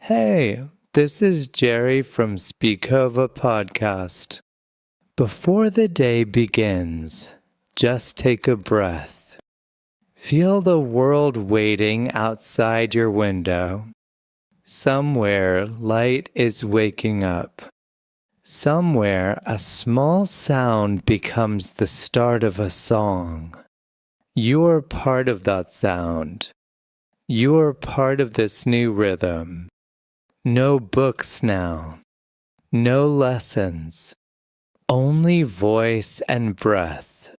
Hey, this is Jerry from Speakova Podcast. Before the day begins, just take a breath. Feel the world waiting outside your window. Somewhere light is waking up. Somewhere a small sound becomes the start of a song. You are part of that sound. You are part of this new rhythm. No books now. No lessons. Only voice and breath.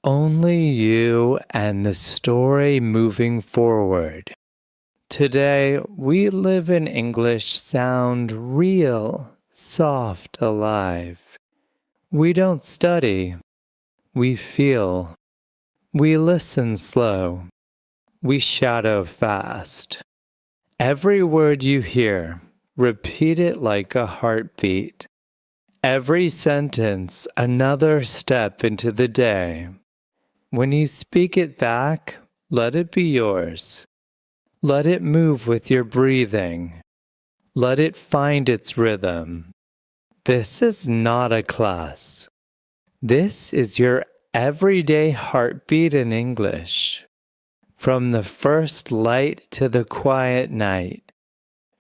Only you and the story moving forward. Today, we live in English sound real, soft, alive. We don't study. We feel. We listen slow. We shadow fast. Every word you hear, repeat it like a heartbeat. Every sentence, another step into the day. When you speak it back, let it be yours. Let it move with your breathing. Let it find its rhythm. This is not a class. This is your everyday heartbeat in English. From the first light to the quiet night.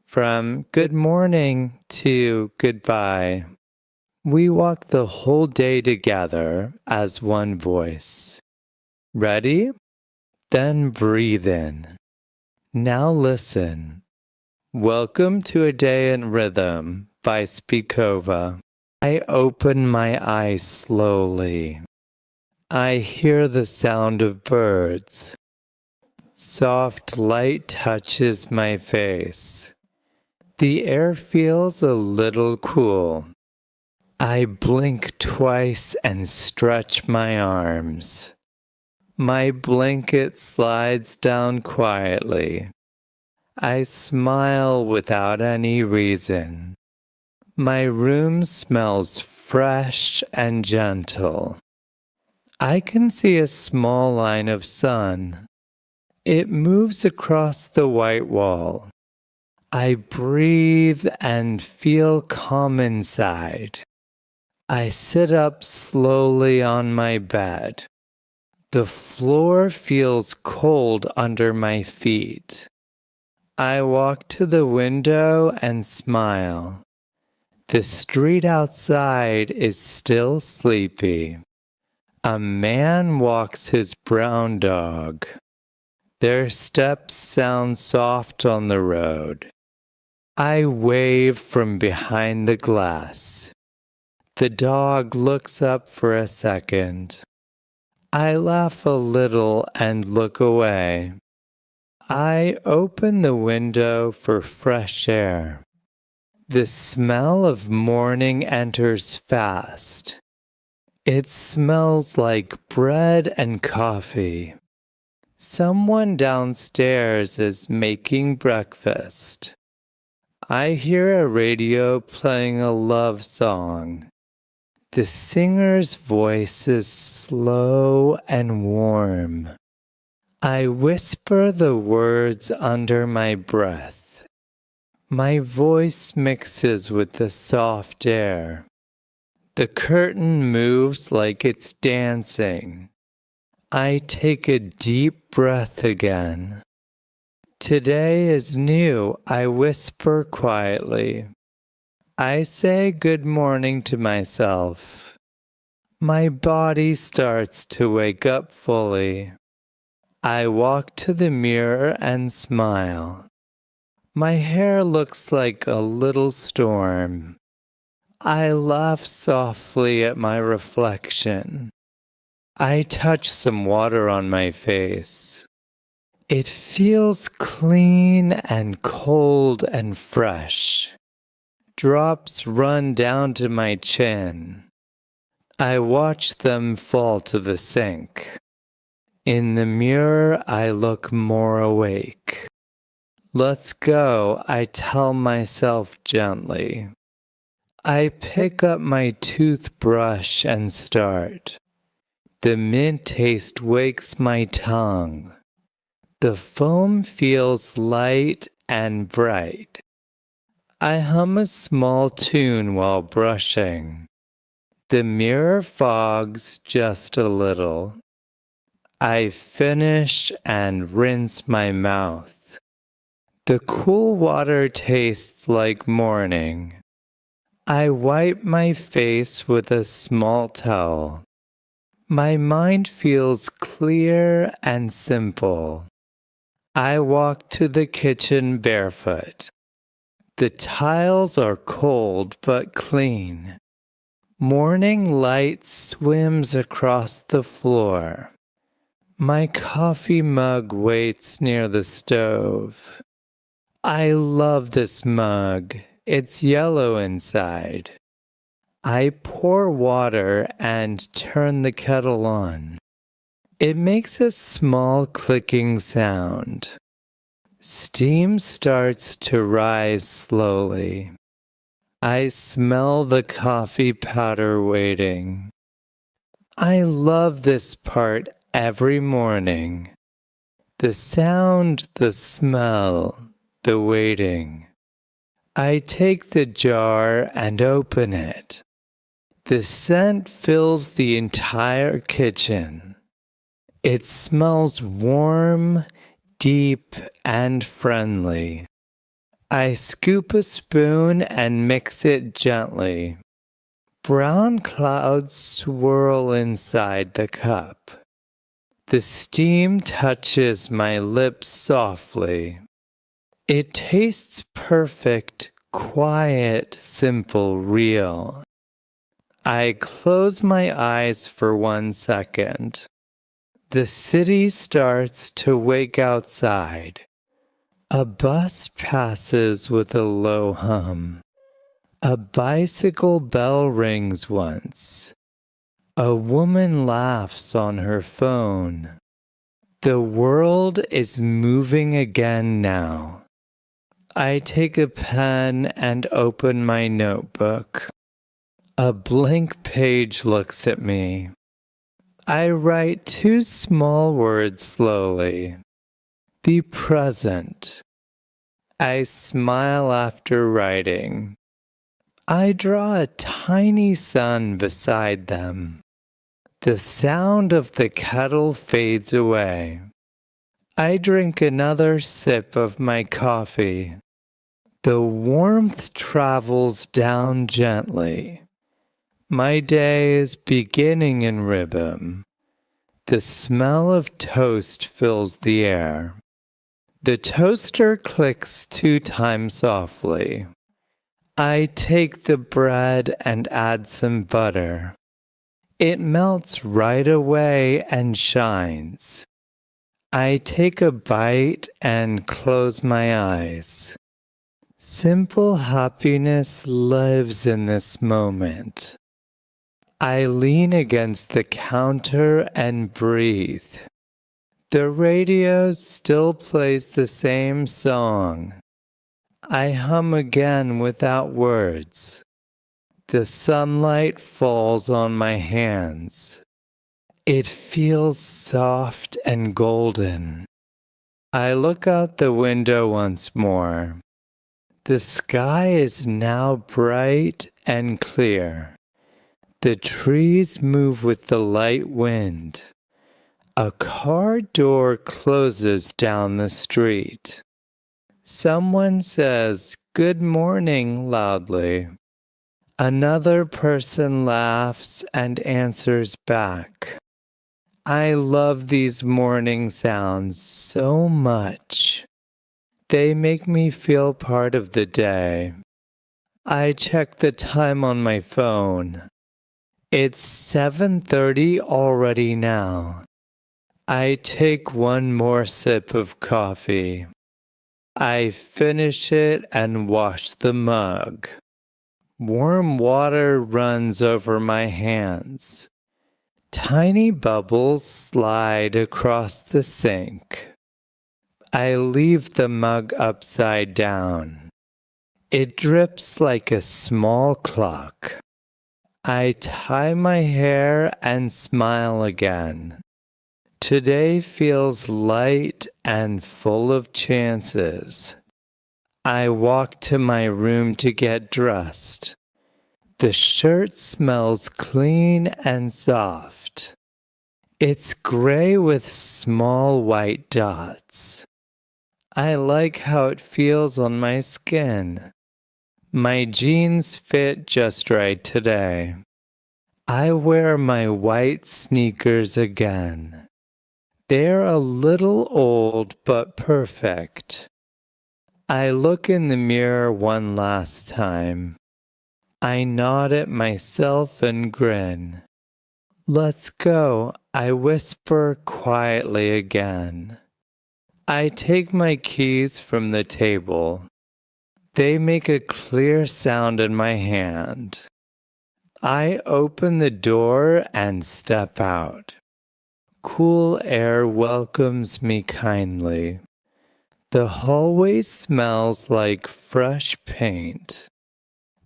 From good morning to goodbye. We walk the whole day together as one voice. Ready? Then breathe in. Now listen. Welcome to A Day in Rhythm by Speakova. I open my eyes slowly. I hear the sound of birds. Soft light touches my face. The air feels a little cool. I blink twice and stretch my arms. My blanket slides down quietly. I smile without any reason. My room smells fresh and gentle. I can see a small line of sun. It moves across the white wall. I breathe and feel calm inside. I sit up slowly on my bed. The floor feels cold under my feet. I walk to the window and smile. The street outside is still sleepy. A man walks his brown dog. Their steps sound soft on the road. I wave from behind the glass. The dog looks up for a second. I laugh a little and look away. I open the window for fresh air. The smell of morning enters fast. It smells like bread and coffee. Someone downstairs is making breakfast. I hear a radio playing a love song. The singer's voice is slow and warm. I whisper the words under my breath. My voice mixes with the soft air. The curtain moves like it's dancing. I take a deep breath again. Today is new, I whisper quietly. I say good morning to myself. My body starts to wake up fully. I walk to the mirror and smile. My hair looks like a little storm. I laugh softly at my reflection. I touch some water on my face. It feels clean and cold and fresh. Drops run down to my chin. I watch them fall to the sink. In the mirror, I look more awake. Let's go, I tell myself gently. I pick up my toothbrush and start. The mint taste wakes my tongue. The foam feels light and bright. I hum a small tune while brushing. The mirror fogs just a little. I finish and rinse my mouth. The cool water tastes like morning. I wipe my face with a small towel. My mind feels clear and simple. I walk to the kitchen barefoot. The tiles are cold but clean. Morning light swims across the floor. My coffee mug waits near the stove. I love this mug. It's yellow inside. I pour water and turn the kettle on. It makes a small clicking sound. Steam starts to rise slowly. I smell the coffee powder waiting. I love this part every morning. The sound, the smell, the waiting. I take the jar and open it. The scent fills the entire kitchen. It smells warm, deep, and friendly. I scoop a spoon and mix it gently. Brown clouds swirl inside the cup. The steam touches my lips softly. It tastes perfect, quiet, simple, real. I close my eyes for 1 second. The city starts to wake outside. A bus passes with a low hum. A bicycle bell rings once. A woman laughs on her phone. The world is moving again now. I take a pen and open my notebook. A blank page looks at me. I write 2 small words slowly. Be present. I smile after writing. I draw a tiny sun beside them. The sound of the kettle fades away. I drink another sip of my coffee. The warmth travels down gently. My day is beginning in rhythm. The smell of toast fills the air. The toaster clicks 2 times softly. I take the bread and add some butter. It melts right away and shines. I take a bite and close my eyes. Simple happiness lives in this moment. I lean against the counter and breathe. The radio still plays the same song. I hum again without words. The sunlight falls on my hands. It feels soft and golden. I look out the window once more. The sky is now bright and clear. The trees move with the light wind. A car door closes down the street. Someone says, "Good morning," loudly. Another person laughs and answers back. I love these morning sounds so much. They make me feel part of the day. I check the time on my phone. It's 7:30 already now. I take one more sip of coffee. I finish it and wash the mug. Warm water runs over my hands. Tiny bubbles slide across the sink. I leave the mug upside down. It drips like a small clock. I tie my hair and smile again. Today feels light and full of chances. I walk to my room to get dressed. The shirt smells clean and soft. It's gray with small white dots. I like how it feels on my skin. My jeans fit just right today. I wear my white sneakers again. They're a little old but perfect. I look in the mirror one last time. I nod at myself and grin. Let's go, I whisper quietly again. I take my keys from the table. They make a clear sound in my hand. I open the door and step out. Cool air welcomes me kindly. The hallway smells like fresh paint.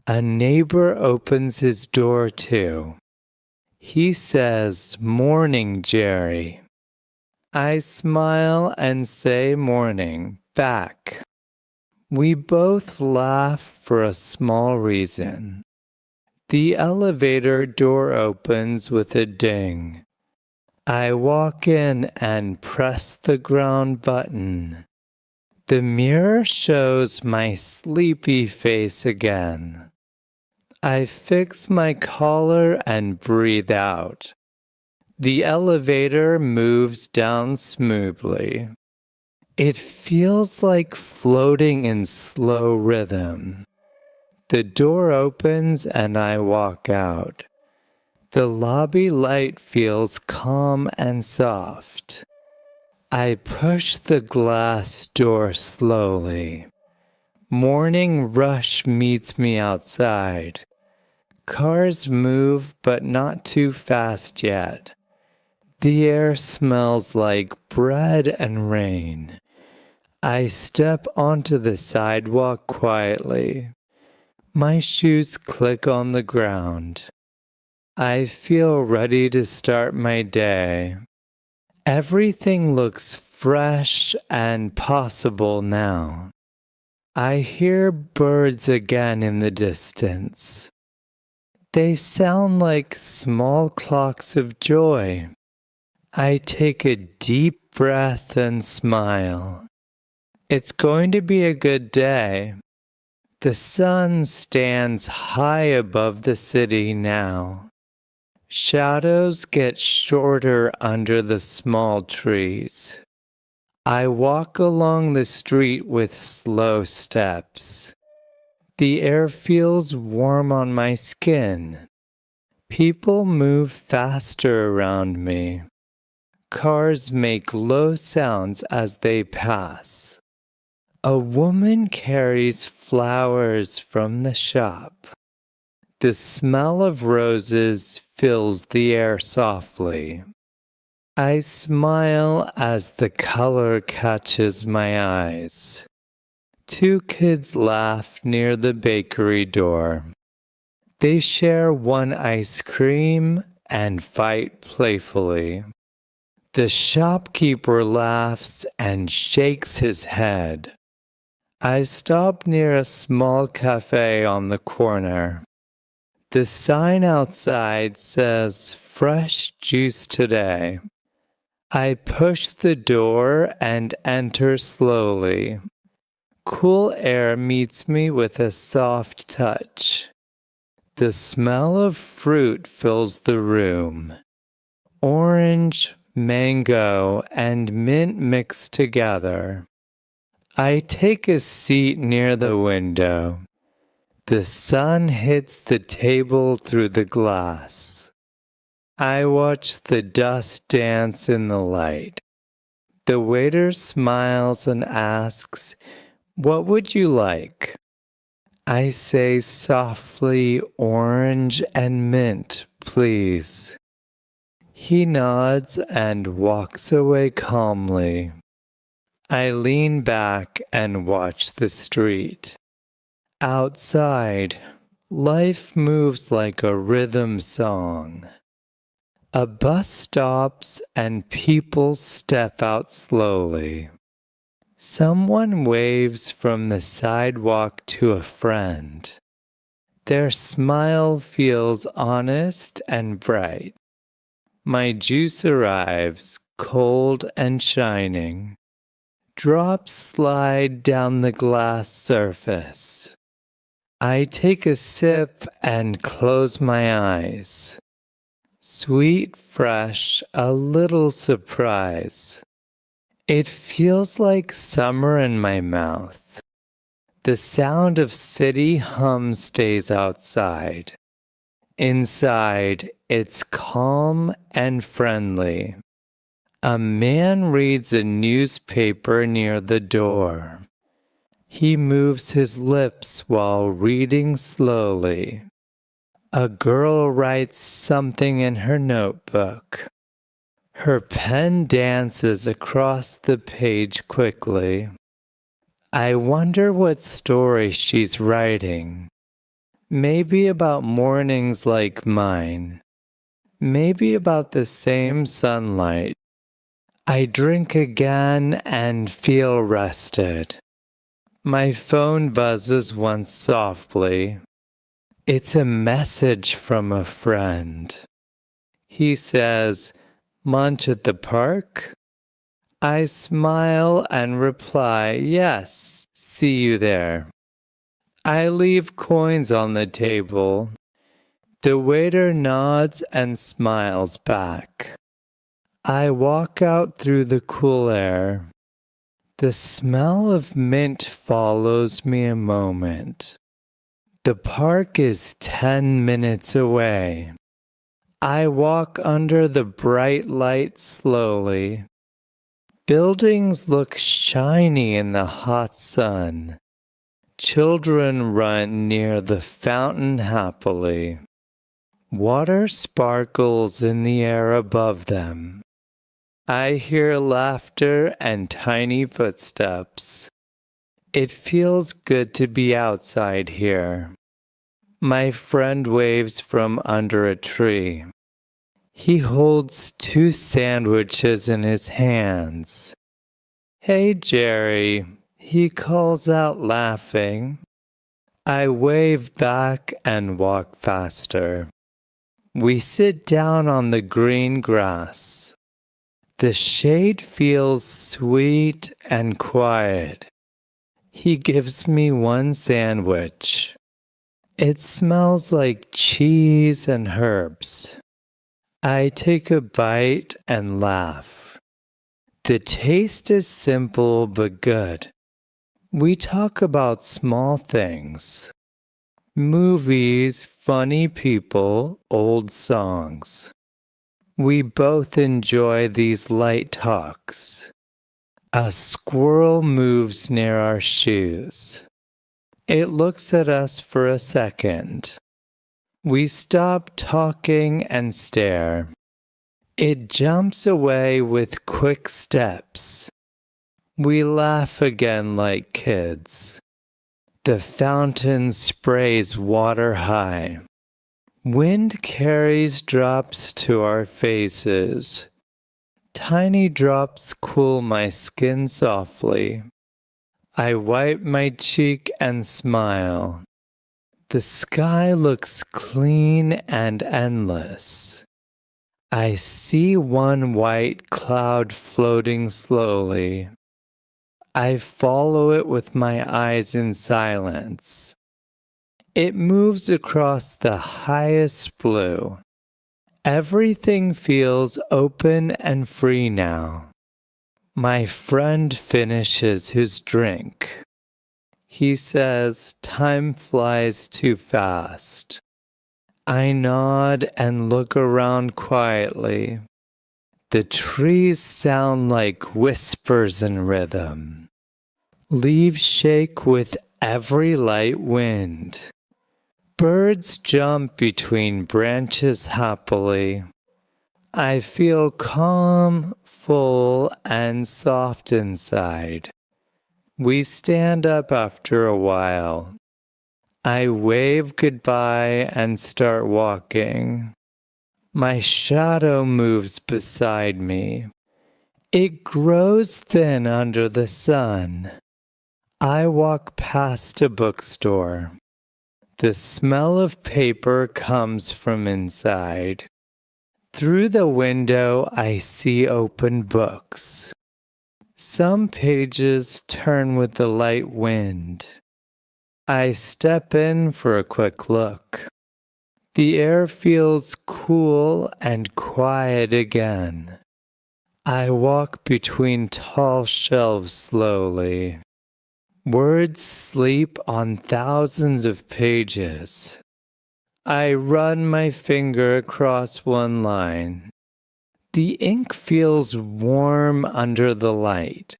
A neighbor opens his door too. He says, "Morning, Jerry." I smile and say morning back. We both laugh for a small reason. The elevator door opens with a ding. I walk in and press the ground button. The mirror shows my sleepy face again. I fix my collar and breathe out. The elevator moves down smoothly. It feels like floating in slow rhythm. The door opens and I walk out. The lobby light feels calm and soft. I push the glass door slowly. Morning rush meets me outside. Cars move, but not too fast yet. The air smells like bread and rain. I step onto the sidewalk quietly. My shoes click on the ground. I feel ready to start my day. Everything looks fresh and possible now. I hear birds again in the distance. They sound like small clocks of joy. I take a deep breath and smile. It's going to be a good day. The sun stands high above the city now. Shadows get shorter under the small trees. I walk along the street with slow steps. The air feels warm on my skin. People move faster around me. Cars make low sounds as they pass. A woman carries flowers from the shop. The smell of roses fills the air softly. I smile as the color catches my eyes. Two kids laugh near the bakery door. They share one ice cream and fight playfully. The shopkeeper laughs and shakes his head. I stop near a small cafe on the corner. The sign outside says "Fresh Juice Today." I push the door and enter slowly. Cool air meets me with a soft touch. The smell of fruit fills the room. Orange, mango, and mint mixed together. I take a seat near the window. The sun hits the table through the glass. I watch the dust dance in the light. The waiter smiles and asks, "What would you like?" I say softly, "Orange and mint, please." He nods and walks away calmly. I lean back and watch the street. Outside, life moves like a rhythm song. A bus stops and people step out slowly. Someone waves from the sidewalk to a friend. Their smile feels honest and bright. My juice arrives, cold and shining. Drops slide down the glass surface. I take a sip and close my eyes. Sweet, fresh, a little surprise. It feels like summer in my mouth. The sound of city hum stays outside. Inside, it's calm and friendly. A man reads a newspaper near the door. He moves his lips while reading slowly. A girl writes something in her notebook. Her pen dances across the page quickly. I wonder what story she's writing. Maybe about mornings like mine. Maybe about the same sunlight. I drink again and feel rested. My phone buzzes once softly. It's a message from a friend. He says, "Lunch at the park?" I smile and reply, "Yes, see you there." I leave coins on the table. The waiter nods and smiles back. I walk out through the cool air. The smell of mint follows me a moment. The park is 10 minutes away. I walk under the bright light slowly. Buildings look shiny in the hot sun. Children run near the fountain happily. Water sparkles in the air above them. I hear laughter and tiny footsteps. It feels good to be outside here. My friend waves from under a tree. He holds 2 sandwiches in his hands. "Hey, Jerry," he calls out laughing. I wave back and walk faster. We sit down on the green grass. The shade feels sweet and quiet. He gives me 1 sandwich. It smells like cheese and herbs. I take a bite and laugh. The taste is simple but good. We talk about small things. Movies, funny people, old songs. We both enjoy these light talks. A squirrel moves near our shoes. It looks at us for a second. We stop talking and stare. It jumps away with quick steps. We laugh again like kids. The fountain sprays water high. Wind carries drops to our faces. Tiny drops cool my skin softly. I wipe my cheek and smile. The sky looks clean and endless. I see 1 white cloud floating slowly. I follow it with my eyes in silence. It moves across the highest blue. Everything feels open and free now. My friend finishes his drink. He says, "Time flies too fast." I nod and look around quietly. The trees sound like whispers in rhythm. Leaves shake with every light wind. Birds jump between branches happily. I feel calm, full, and soft inside. We stand up after a while. I wave goodbye and start walking. My shadow moves beside me. It grows thin under the sun. I walk past a bookstore. The smell of paper comes from inside. Through the window, I see open books. Some pages turn with the light wind. I step in for a quick look. The air feels cool and quiet again. I walk between tall shelves slowly. Words sleep on thousands of pages. I run my finger across one line. The ink feels warm under the light.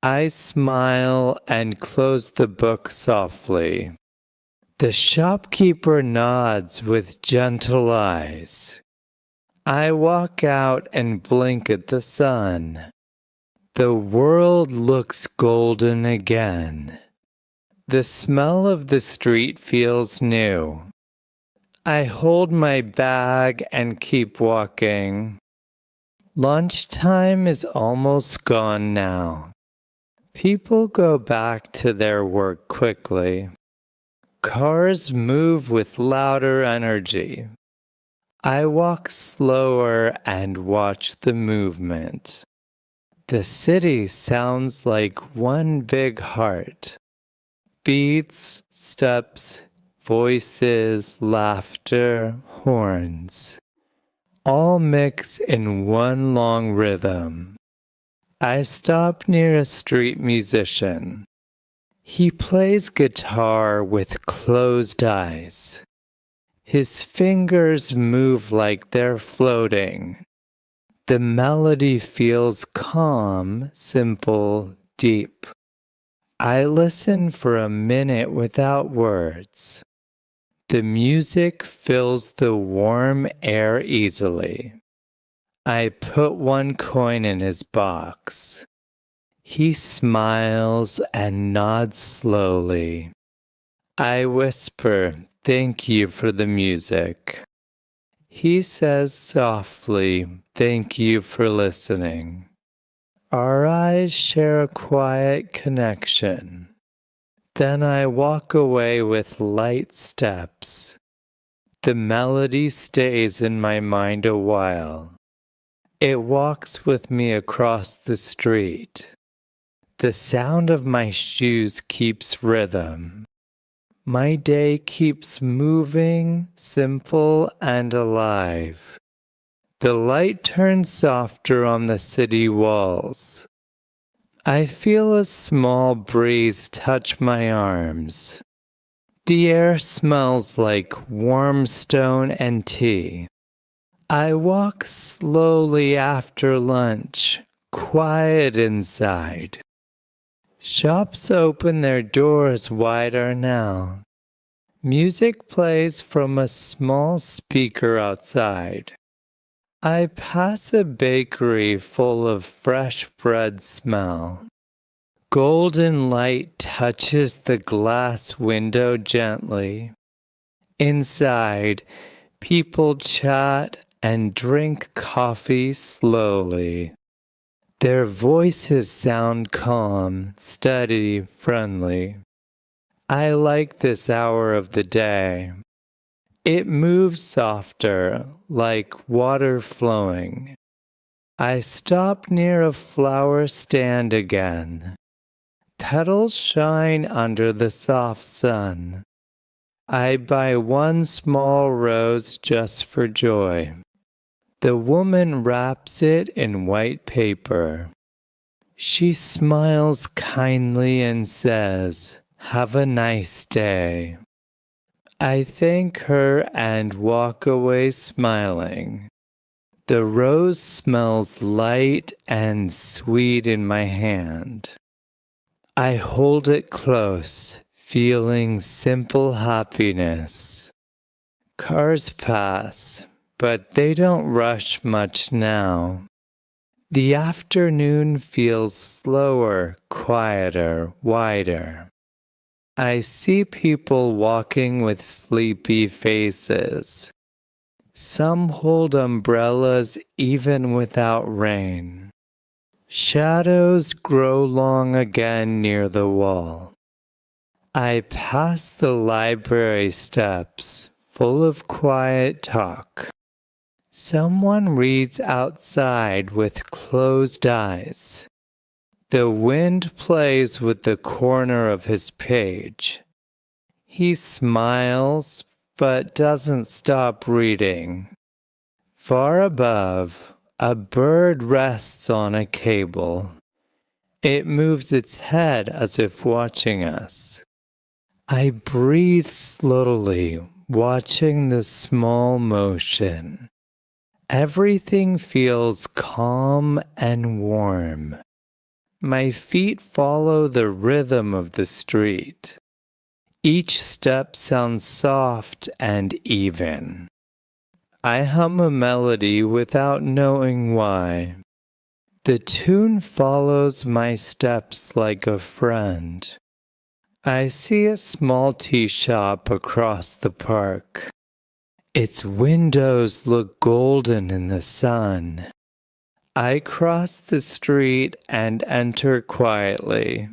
I smile and close the book softly. The shopkeeper nods with gentle eyes. I walk out and blink at the sun. The world looks golden again. The smell of the street feels new. I hold my bag and keep walking. Lunchtime is almost gone now. People go back to their work quickly. Cars move with louder energy. I walk slower and watch the movement. The city sounds like one big heart. Beats, steps, voices, laughter, horns. All mix in one long rhythm. I stop near a street musician. He plays guitar with closed eyes. His fingers move like they're floating. The melody feels calm, simple, deep. I listen for a minute without words. The music fills the warm air easily. I put one coin in his box. He smiles and nods slowly. I whisper, "Thank you for the music." He says softly, "Thank you for listening." Our eyes share a quiet connection. Then I walk away with light steps. The melody stays in my mind a while. It walks with me across the street. The sound of my shoes keeps rhythm. My day keeps moving, simple and alive. The light turns softer on the city walls. I feel a small breeze touch my arms. The air smells like warm stone and tea. I walk slowly after lunch, quiet inside. Shops open their doors wider now. Music plays from a small speaker outside. I pass a bakery full of fresh bread smell. Golden light touches the glass window gently. Inside, people chat and drink coffee slowly. Their voices sound calm, steady, friendly. I like this hour of the day. It moves softer, like water flowing. I stop near a flower stand again. Petals shine under the soft sun. I buy one small rose just for joy. The woman wraps it in white paper. She smiles kindly and says, "Have a nice day." I thank her and walk away smiling. The rose smells light and sweet in my hand. I hold it close, feeling simple happiness. Cars pass, but they don't rush much now. The afternoon feels slower, quieter, wider. I see people walking with sleepy faces. Some hold umbrellas even without rain. Shadows grow long again near the wall. I pass the library steps, full of quiet talk. Someone reads outside with closed eyes. The wind plays with the corner of his page. He smiles, but doesn't stop reading. Far above, a bird rests on a cable. It moves its head as if watching us. I breathe slowly, watching the small motion. Everything feels calm and warm. My feet follow the rhythm of the street. Each step sounds soft and even. I hum a melody without knowing why. The tune follows my steps like a friend. I see a small tea shop across the park. Its windows look golden in the sun. I cross the street and enter quietly.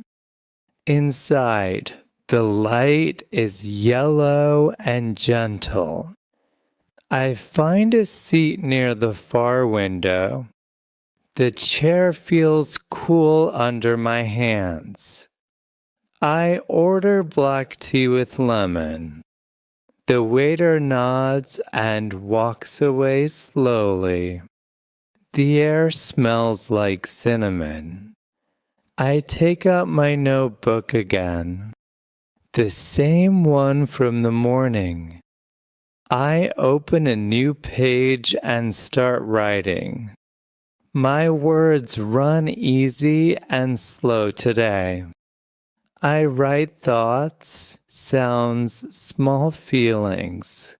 Inside, the light is yellow and gentle. I find a seat near the far window. The chair feels cool under my hands. I order black tea with lemon. The waiter nods and walks away slowly. The air smells like cinnamon. I take out my notebook again. The same one from the morning. I open a new page and start writing. My words run easy and slow today. I write thoughts, sounds, small feelings.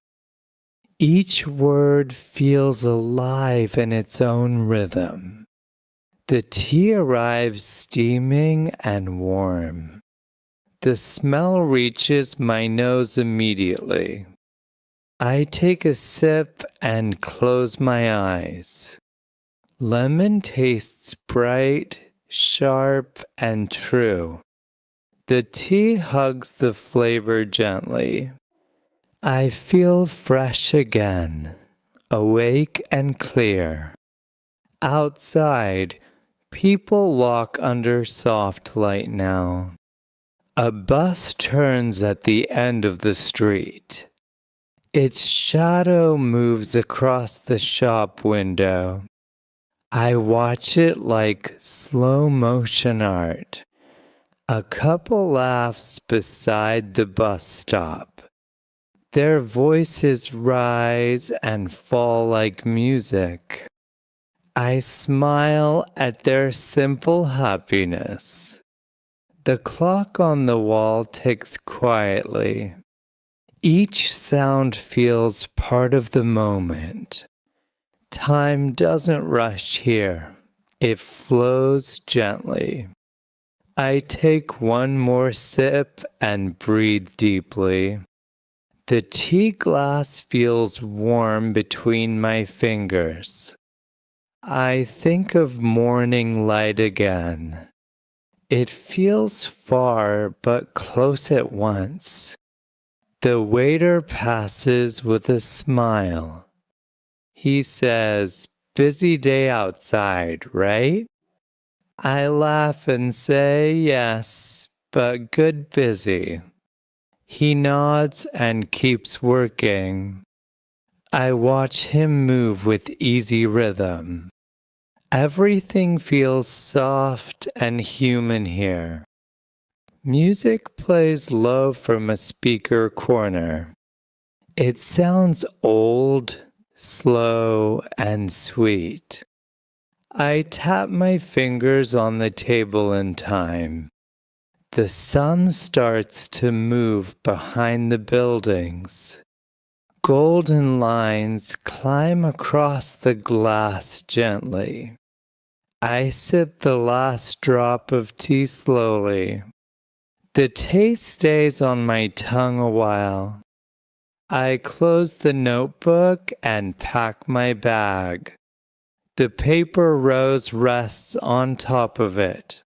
Each word feels alive in its own rhythm. The tea arrives steaming and warm. The smell reaches my nose immediately. I take a sip and close my eyes. Lemon tastes bright, sharp, and true. The tea hugs the flavor gently. I feel fresh again, awake and clear. Outside, people walk under soft light now. A bus turns at the end of the street. Its shadow moves across the shop window. I watch it like slow motion art. A couple laughs beside the bus stop. Their voices rise and fall like music. I smile at their simple happiness. The clock on the wall ticks quietly. Each sound feels part of the moment. Time doesn't rush here. It flows gently. I take one more sip and breathe deeply. The tea glass feels warm between my fingers. I think of morning light again. It feels far but close at once. The waiter passes with a smile. He says, "Busy day outside, right?" I laugh and say, "Yes, but good busy." He nods and keeps working. I watch him move with easy rhythm. Everything feels soft and human here. Music plays low from a speaker corner. It sounds old, slow, and sweet. I tap my fingers on the table in time. The sun starts to move behind the buildings. Golden lines climb across the glass gently. I sip the last drop of tea slowly. The taste stays on my tongue a while. I close the notebook and pack my bag. The paper rose rests on top of it.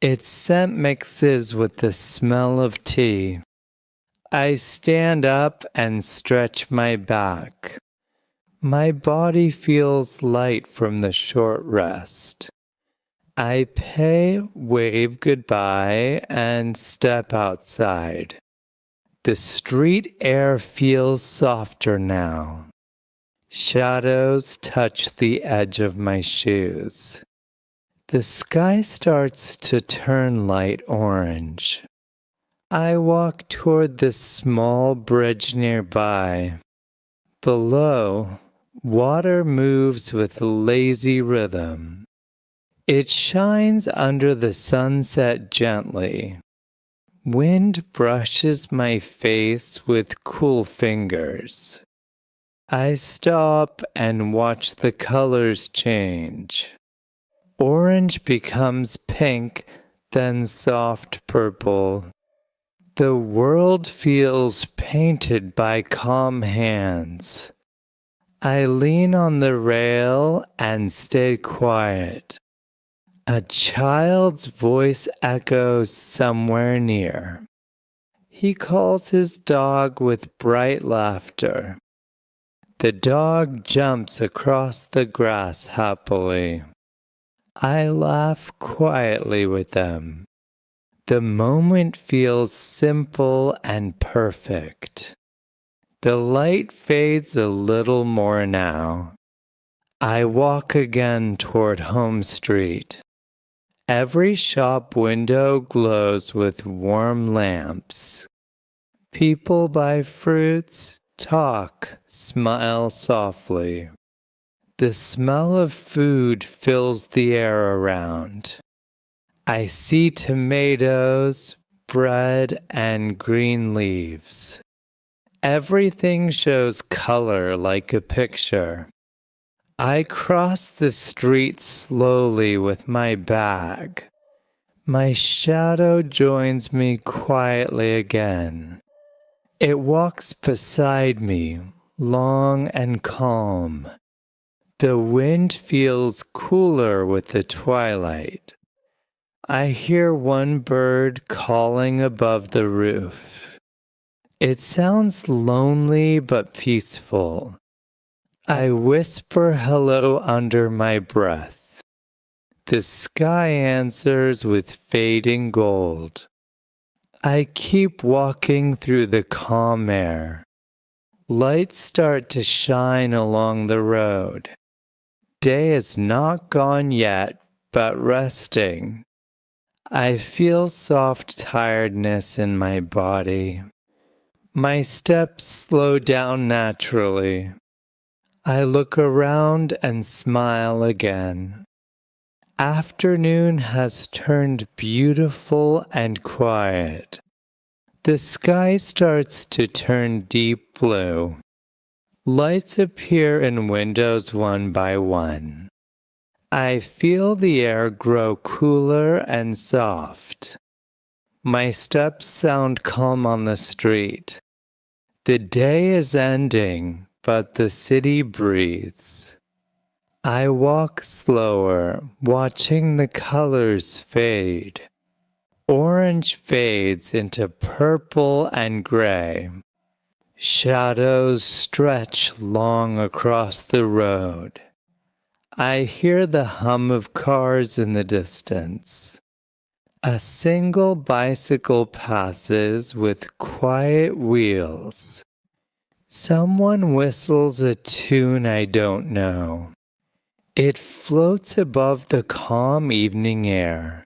Its scent mixes with the smell of tea. I stand up and stretch my back. My body feels light from the short rest. I wave goodbye, and step outside. The street air feels softer now. Shadows touch the edge of my shoes. The sky starts to turn light orange. I walk toward the small bridge nearby. Below, water moves with lazy rhythm. It shines under the sunset gently. Wind brushes my face with cool fingers. I stop and watch the colors change. Orange becomes pink, then soft purple. The world feels painted by calm hands. I lean on the rail and stay quiet. A child's voice echoes somewhere near. He calls his dog with bright laughter. The dog jumps across the grass happily. I laugh quietly with them. The moment feels simple and perfect. The light fades a little more now. I walk again toward Home Street. Every shop window glows with warm lamps. People buy fruits, talk, smile softly. The smell of food fills the air around. I see tomatoes, bread, and green leaves. Everything shows color like a picture. I cross the street slowly with my bag. My shadow joins me quietly again. It walks beside me, long and calm. The wind feels cooler with the twilight. I hear one bird calling above the roof. It sounds lonely but peaceful. I whisper hello under my breath. The sky answers with fading gold. I keep walking through the calm air. Lights start to shine along the road. Day is not gone yet, but resting. I feel soft tiredness in my body. My steps slow down naturally. I look around and smile again. Afternoon has turned beautiful and quiet. The sky starts to turn deep blue. Lights appear in windows one by one. I feel the air grow cooler and soft. My steps sound calm on the street. The day is ending, but the city breathes. I walk slower, watching the colors fade. Orange fades into purple and gray. Shadows stretch long across the road. I hear the hum of cars in the distance. A single bicycle passes with quiet wheels. Someone whistles a tune I don't know. It floats above the calm evening air.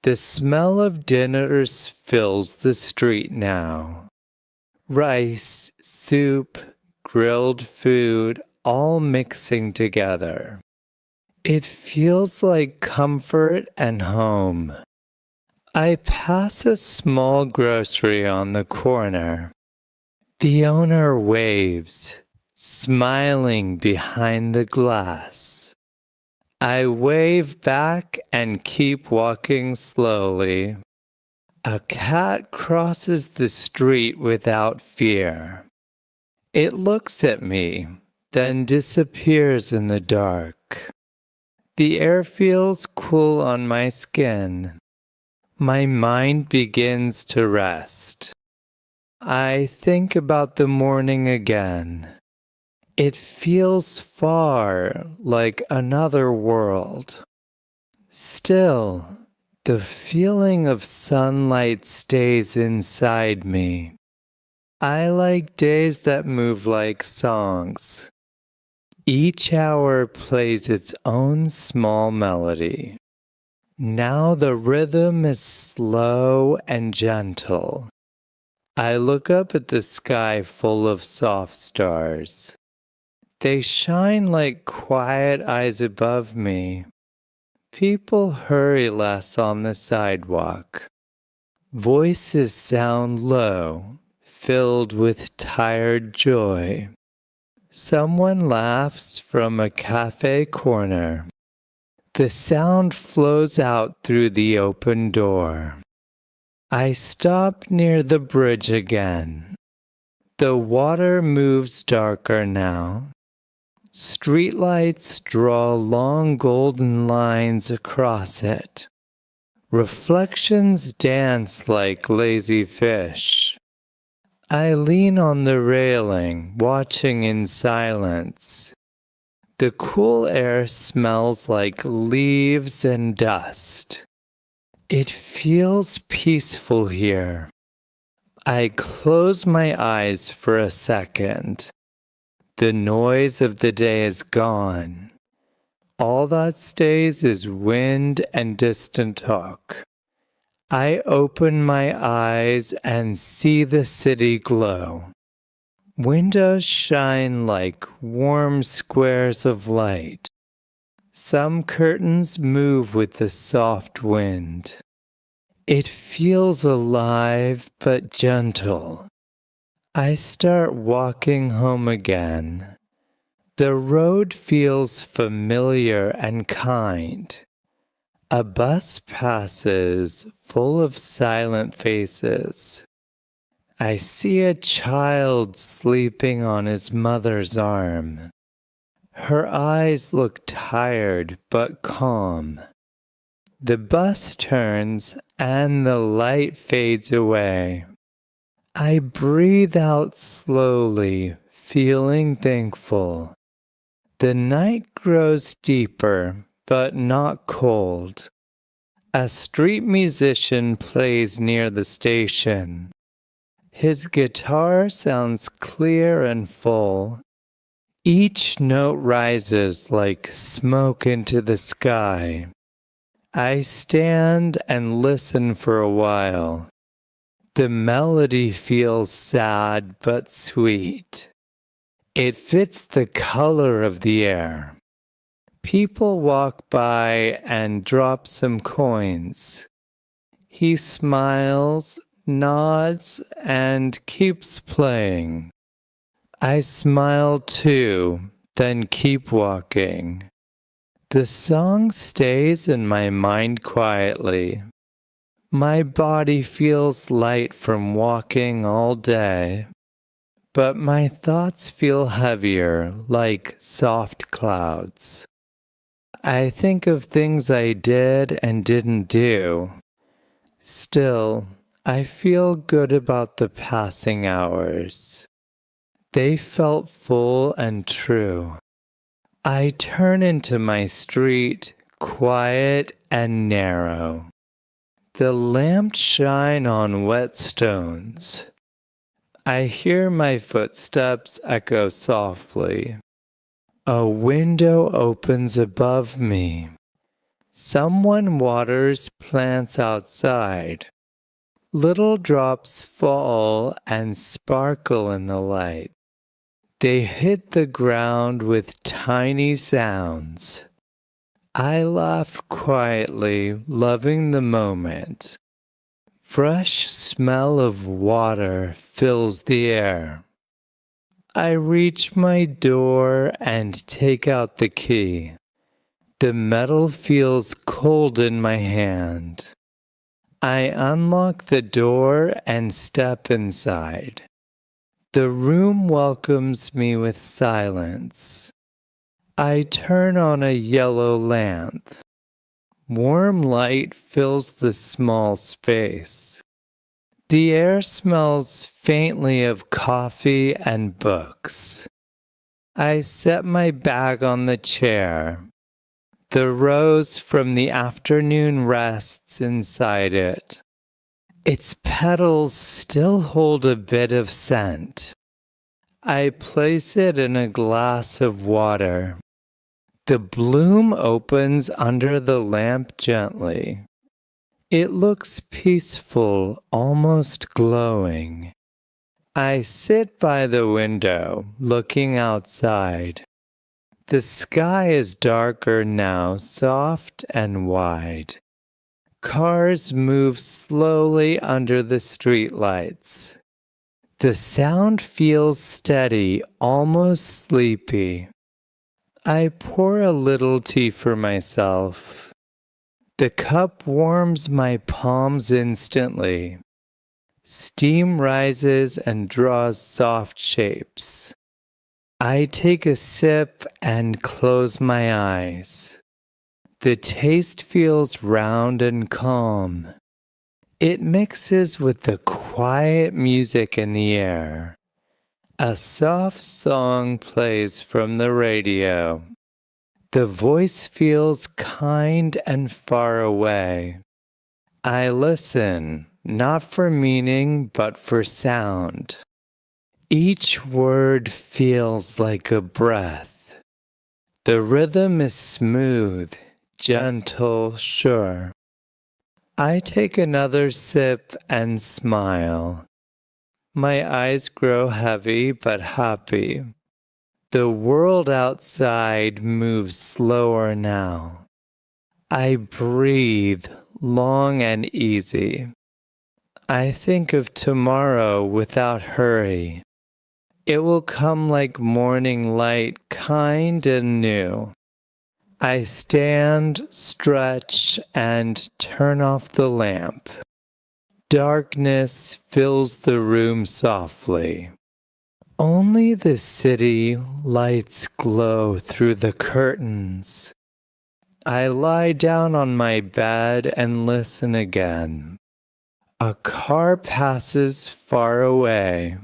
The smell of dinners fills the street now. Rice, soup, grilled food, all mixing together. It feels like comfort and home. I pass a small grocery on the corner. The owner waves, smiling behind the glass. I wave back and keep walking slowly. A cat crosses the street without fear. It looks at me, then disappears in the dark. The air feels cool on my skin. My mind begins to rest. I think about the morning again. It feels far, like another world. Still, the feeling of sunlight stays inside me. I like days that move like songs. Each hour plays its own small melody. Now the rhythm is slow and gentle. I look up at the sky full of soft stars. They shine like quiet eyes above me. People hurry less on the sidewalk. Voices sound low, filled with tired joy. Someone laughs from a cafe corner. The sound flows out through the open door. I stop near the bridge again. The water moves darker now. Streetlights draw long golden lines across it. Reflections dance like lazy fish. I lean on the railing, watching in silence. The cool air smells like leaves and dust. It feels peaceful here. I close my eyes for a second. The noise of the day is gone. All that stays is wind and distant talk. I open my eyes and see the city glow. Windows shine like warm squares of light. Some curtains move with the soft wind. It feels alive but gentle. I start walking home again. The road feels familiar and kind. A bus passes full of silent faces. I see a child sleeping on his mother's arm. Her eyes look tired but calm. The bus turns and the light fades away. I breathe out slowly, feeling thankful. The night grows deeper, but not cold. A street musician plays near the station. His guitar sounds clear and full. Each note rises like smoke into the sky. I stand and listen for a while. The melody feels sad but sweet. It fits the color of the air. People walk by and drop some coins. He smiles, nods, and keeps playing. I smile too, then keep walking. The song stays in my mind quietly. My body feels light from walking all day, but my thoughts feel heavier, like soft clouds. I think of things I did and didn't do. Still, I feel good about the passing hours. They felt full and true. I turn into my street, quiet and narrow. The lamps shine on wet stones. I hear my footsteps echo softly. A window opens above me. Someone waters plants outside. Little drops fall and sparkle in the light. They hit the ground with tiny sounds. I laugh quietly, loving the moment. Fresh smell of water fills the air. I reach my door and take out the key. The metal feels cold in my hand. I unlock the door and step inside. The room welcomes me with silence. I turn on a yellow lamp. Warm light fills the small space. The air smells faintly of coffee and books. I set my bag on the chair. The rose from the afternoon rests inside it. Its petals still hold a bit of scent. I place it in a glass of water. The bloom opens under the lamp gently. It looks peaceful, almost glowing. I sit by the window, looking outside. The sky is darker now, soft and wide. Cars move slowly under the streetlights. The sound feels steady, almost sleepy. I pour a little tea for myself. The cup warms my palms instantly. Steam rises and draws soft shapes. I take a sip and close my eyes. The taste feels round and calm. It mixes with the quiet music in the air. A soft song plays from the radio. The voice feels kind and far away. I listen, not for meaning, but for sound. Each word feels like a breath. The rhythm is smooth, gentle, sure. I take another sip and smile. My eyes grow heavy but happy. The world outside moves slower now. I breathe long and easy. I think of tomorrow without hurry. It will come like morning light, kind and new. I stand, stretch, and turn off the lamp. Darkness fills the room softly. Only the city lights glow through the curtains. I lie down on my bed and listen again. A car passes far away.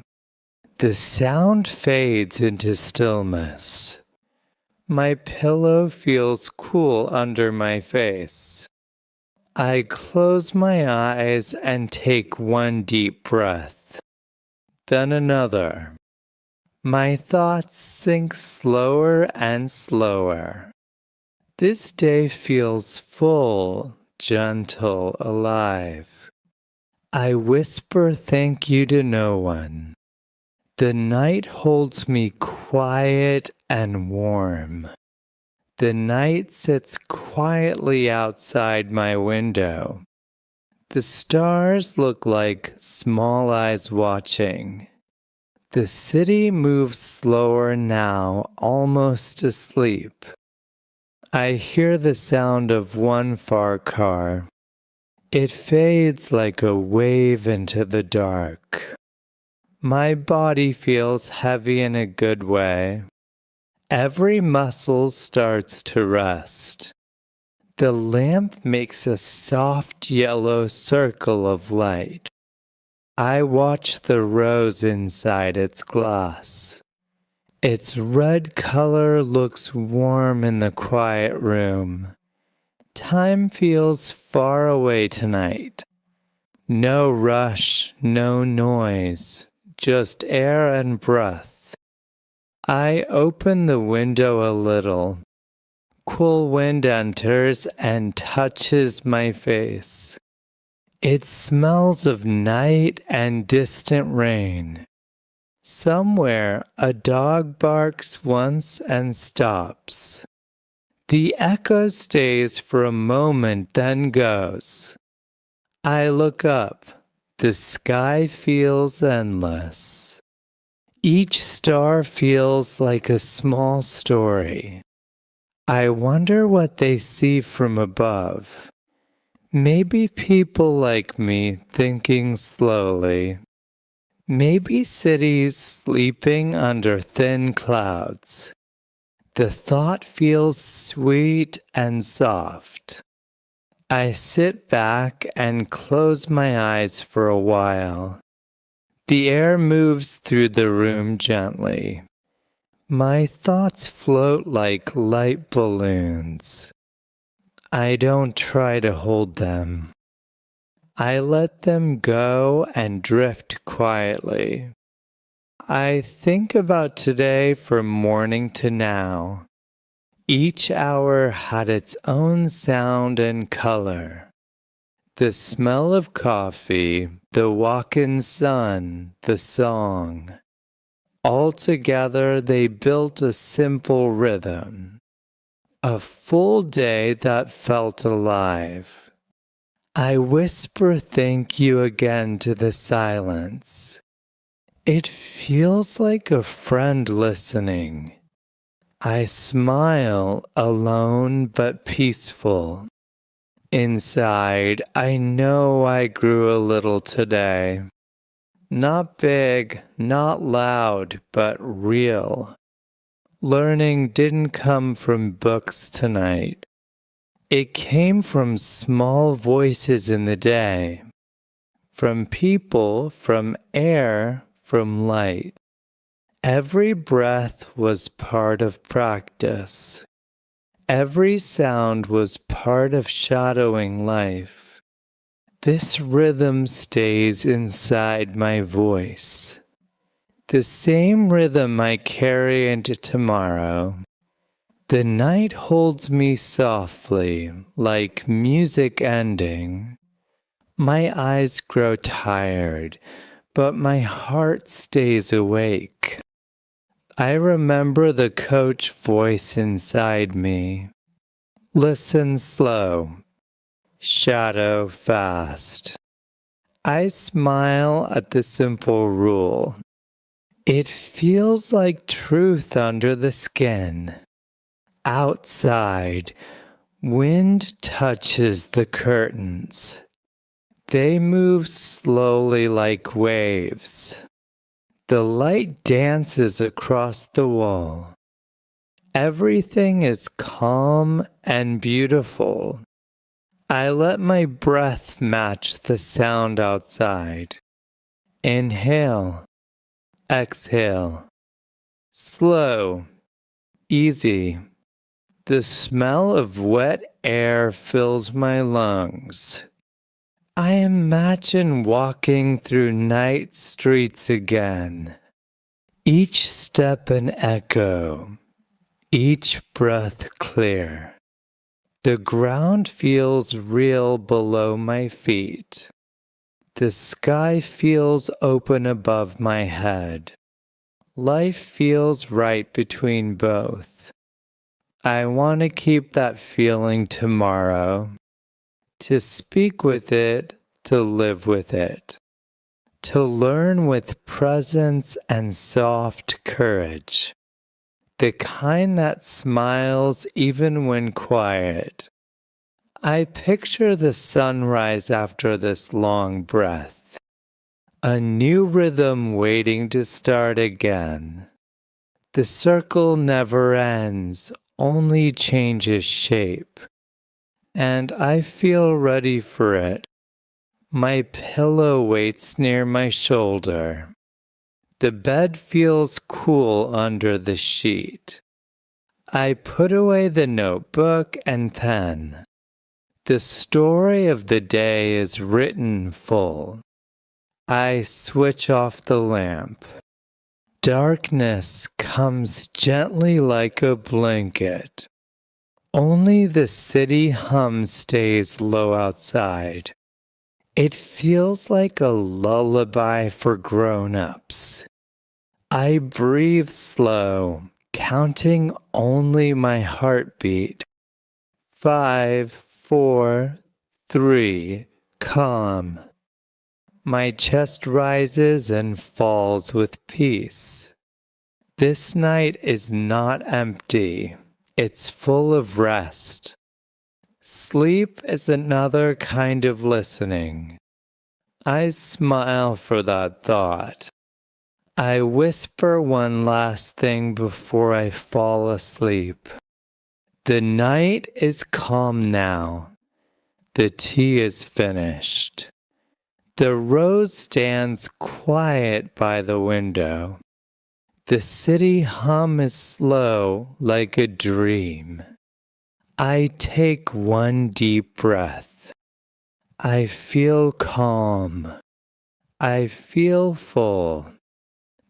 The sound fades into stillness. My pillow feels cool under my face. I close my eyes and take one deep breath, then another. My thoughts sink slower and slower. This day feels full, gentle, alive. I whisper thank you to no one. The night holds me quiet and warm. The night sits quietly outside my window. The stars look like small eyes watching. The city moves slower now, almost asleep. I hear the sound of one far car. It fades like a wave into the dark. My body feels heavy in a good way. Every muscle starts to rest. The lamp makes a soft yellow circle of light. I watch the rose inside its glass. Its red color looks warm in the quiet room. Time feels far away tonight. No rush, no noise, just air and breath. I open the window a little. Cool wind enters and touches my face. It smells of night and distant rain. Somewhere a dog barks once and stops. The echo stays for a moment, then goes. I look up. The sky feels endless. Each star feels like a small story. I wonder what they see from above. Maybe people like me thinking slowly. Maybe cities sleeping under thin clouds. The thought feels sweet and soft. I sit back and close my eyes for a while. The air moves through the room gently. My thoughts float like light balloons. I don't try to hold them. I let them go and drift quietly. I think about today from morning to now. Each hour had its own sound and color. The smell of coffee, the walk-in sun, the song. All together they built a simple rhythm. A full day that felt alive. I whisper thank you again to the silence. It feels like a friend listening. I smile, alone but peaceful. Inside, I know I grew a little today. Not big, not loud, but real. Learning didn't come from books tonight. It came from small voices in the day. From people, from air, from light. Every breath was part of practice. Every sound was part of shadowing life. This rhythm stays inside my voice. The same rhythm I carry into tomorrow. The night holds me softly, like music ending. My eyes grow tired, but my heart stays awake. I remember the coach voice inside me. Listen slow, shadow fast. I smile at the simple rule. It feels like truth under the skin. Outside, wind touches the curtains. They move slowly like waves. The light dances across the wall. Everything is calm and beautiful. I let my breath match the sound outside. Inhale, exhale. Slow, easy. The smell of wet air fills my lungs. I imagine walking through night streets again. Each step an echo, each breath clear. The ground feels real below my feet. The sky feels open above my head. Life feels right between both. I want to keep that feeling tomorrow. To speak with it, to live with it, to learn with presence and soft courage, the kind that smiles even when quiet. I picture the sunrise after this long breath, a new rhythm waiting to start again. The circle never ends, only changes shape. And I feel ready for it. My pillow waits near my shoulder. The bed feels cool under the sheet. I put away the notebook and pen. The story of the day is written full. I switch off the lamp. Darkness comes gently like a blanket. Only the city hum stays low outside. It feels like a lullaby for grown-ups. I breathe slow, counting only my heartbeat. 5, 4, 3, calm. My chest rises and falls with peace. This night is not empty. It's full of rest. Sleep is another kind of listening. I smile for that thought. I whisper one last thing before I fall asleep. The night is calm now. The tea is finished. The rose stands quiet by the window. The city hum is slow like a dream. I take one deep breath. I feel calm. I feel full.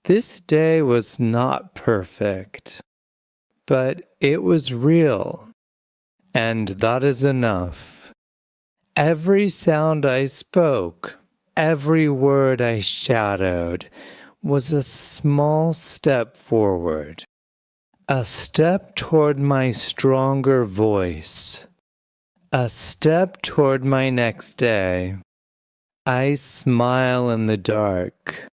This day was not perfect, but it was real, and that is enough. Every sound I spoke, every word I shadowed, was a small step forward, a step toward my stronger voice, a step toward my next day. I smile in the dark,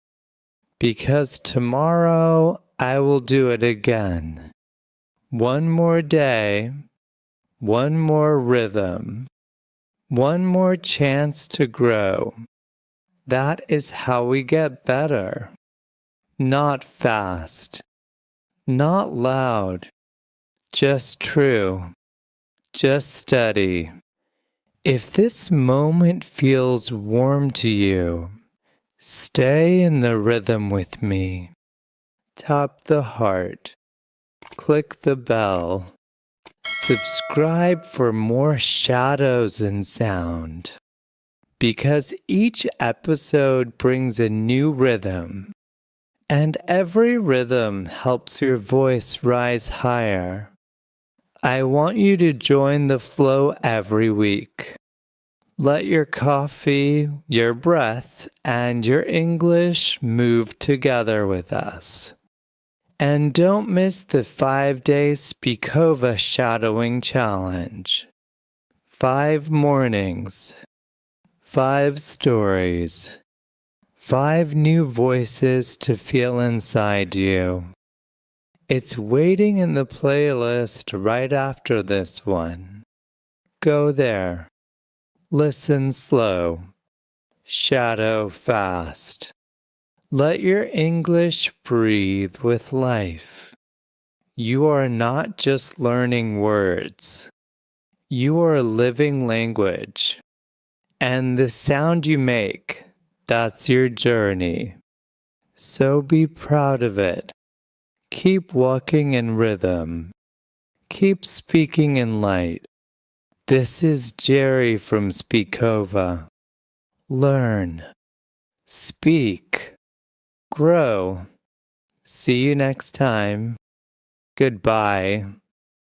because tomorrow I will do it again. One more day, one more rhythm, one more chance to grow. That is how we get better. Not fast, not loud, just true, just steady. If this moment feels warm to you, stay in the rhythm with me. Tap the heart, click the bell, subscribe for more shadows and sound. Because each episode brings a new rhythm, and every rhythm helps your voice rise higher. I want you to join the flow every week. Let your coffee, your breath, and your English move together with us. And don't miss the 5-day Spikova Shadowing Challenge. 5 mornings, 5 stories, 5 new voices to feel inside you. It's waiting in the playlist right after this one. Go there. Listen slow. Shadow fast. Let your English breathe with life. You are not just learning words. You are a living language. And the sound you make, that's your journey. So be proud of it. Keep walking in rhythm. Keep speaking in light. This is Jerry from Spikova. Learn. Speak. Grow. See you next time. Goodbye.